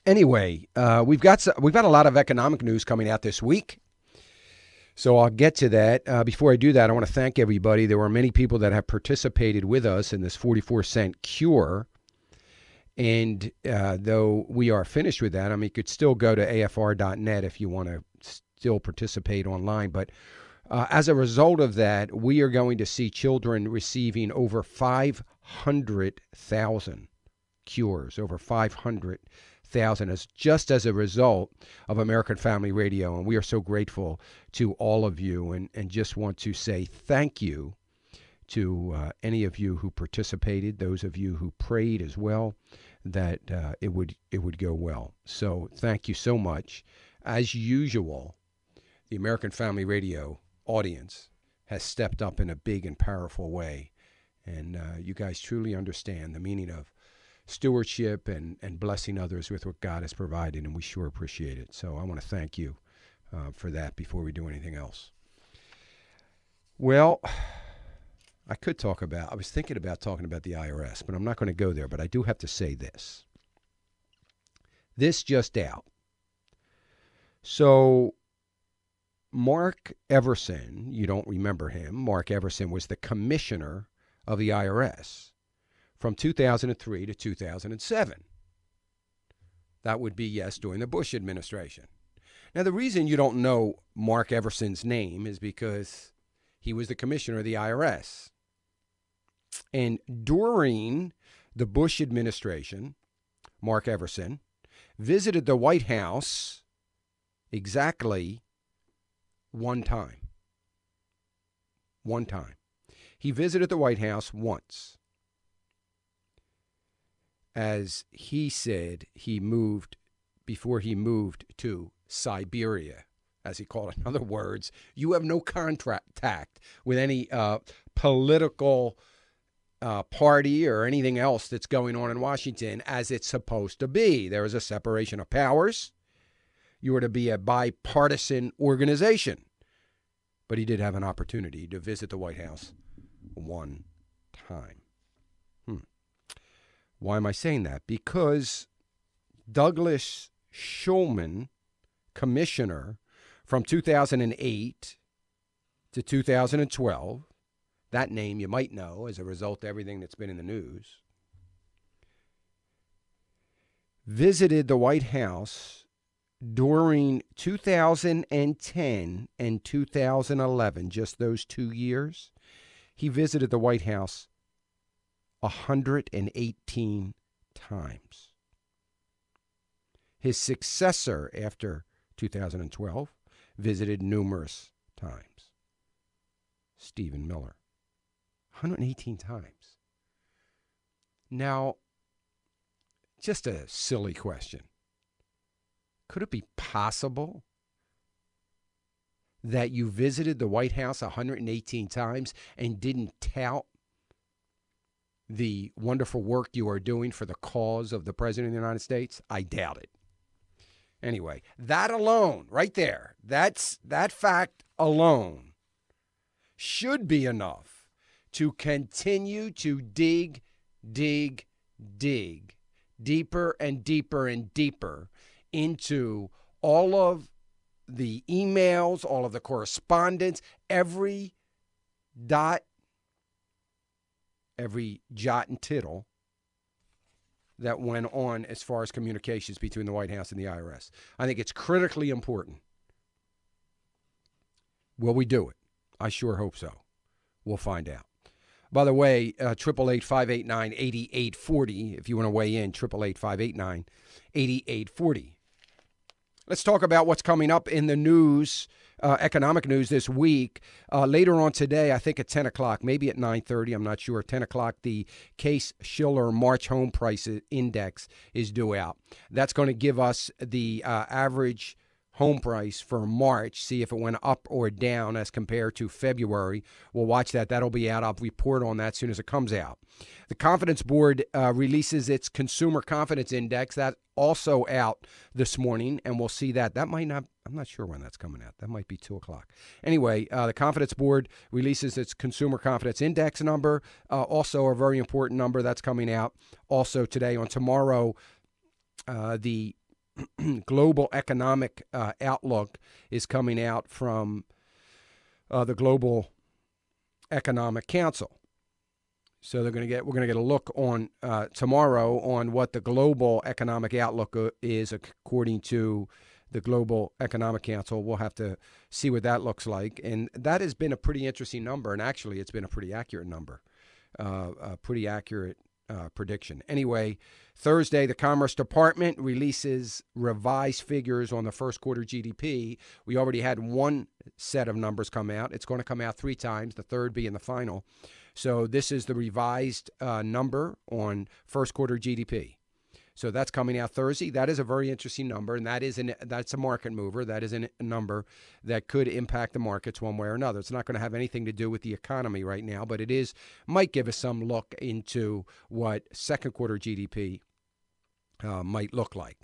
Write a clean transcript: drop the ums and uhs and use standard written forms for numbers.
Anyway, we've got a lot of economic news coming out this week. So I'll get to that. Before I do that, I want to thank everybody. There were many people that have participated with us in this 44-cent cure. And though we are finished with that, I mean, you could still go to afr.net if you want to still participate online. But as a result of that, we are going to see children receiving over 500,000 cures, over 500,000 just as a result of American Family Radio. And we are so grateful to all of you and just want to say thank you to any of you who participated, those of you who prayed as well, that it would go well. So thank you so much. As usual, the American Family Radio audience has stepped up in a big and powerful way. And you guys truly understand the meaning of stewardship and blessing others with what God has provided, and we sure appreciate it. So I want to thank you for that before we do anything else. Well, I was thinking about talking about the IRS, but I'm not going to go there. But I do have to say this. This just out. So Mark Everson, you don't remember him. Mark Everson was the commissioner of the IRS from 2003 to 2007. That would be, yes, during the Bush administration. Now, the reason you don't know Mark Everson's name is because he was the commissioner of the IRS. And during the Bush administration, Mark Everson visited the White House exactly one time. One time. He visited the White House once. As he said, before he moved to Siberia, as he called it. In other words, you have no contact with any political party or anything else that's going on in Washington as it's supposed to be. There is a separation of powers. You are to be a bipartisan organization. But he did have an opportunity to visit the White House one time. Why am I saying that? Because Douglas Shulman, commissioner from 2008 to 2012, that name you might know as a result of everything that's been in the news, visited the White House during 2010 and 2011, just those 2 years. He visited the White House 118 times. His successor after 2012 visited numerous times. Stephen Miller. 118 times. Now, just a silly question. Could it be possible that you visited the White House 118 times and didn't tout the wonderful work you are doing for the cause of the President of the United States? I doubt it. Anyway, that alone, right there, that fact alone should be enough to continue to dig deeper and deeper and deeper into all of the emails, all of the correspondence, every jot and tittle that went on as far as communications between the White House and the IRS. I think it's critically important. Will we do it? I sure hope so. We'll find out. By the way, 888-589-8840, if you want to weigh in, 888-589-8840. Let's talk about what's coming up in the news, economic news this week. Later on today, I think at 10 o'clock, maybe at 9:30, I'm not sure. 10 o'clock, the Case-Shiller March Home Price Index is due out. That's going to give us the average home price for March, see if it went up or down as compared to February. We'll watch that. That'll be out. I'll report on that as soon as it comes out. The Confidence Board releases its Consumer Confidence Index. That also out this morning, and we'll see that. That might not, I'm not sure when that's coming out. That might be 2 o'clock. Anyway, the Confidence Board releases its Consumer Confidence Index number, also a very important number that's coming out also today. On tomorrow, the global economic outlook is coming out from the Global Economic Council. So we're going to get a look on tomorrow on what the global economic outlook is according to the Global Economic Council. We'll have to see what that looks like, and that has been a pretty interesting number. And actually, it's been a pretty accurate number, a pretty accurate prediction. Anyway, Thursday, the Commerce Department releases revised figures on the first quarter GDP. We already had one set of numbers come out. It's going to come out 3 times, the third being the final. So this is the revised number on first quarter GDP. So that's coming out Thursday. That is a very interesting number, and that's a market mover. That is a number that could impact the markets one way or another. It's not going to have anything to do with the economy right now, but it might give us some look into what second quarter GDP might look like.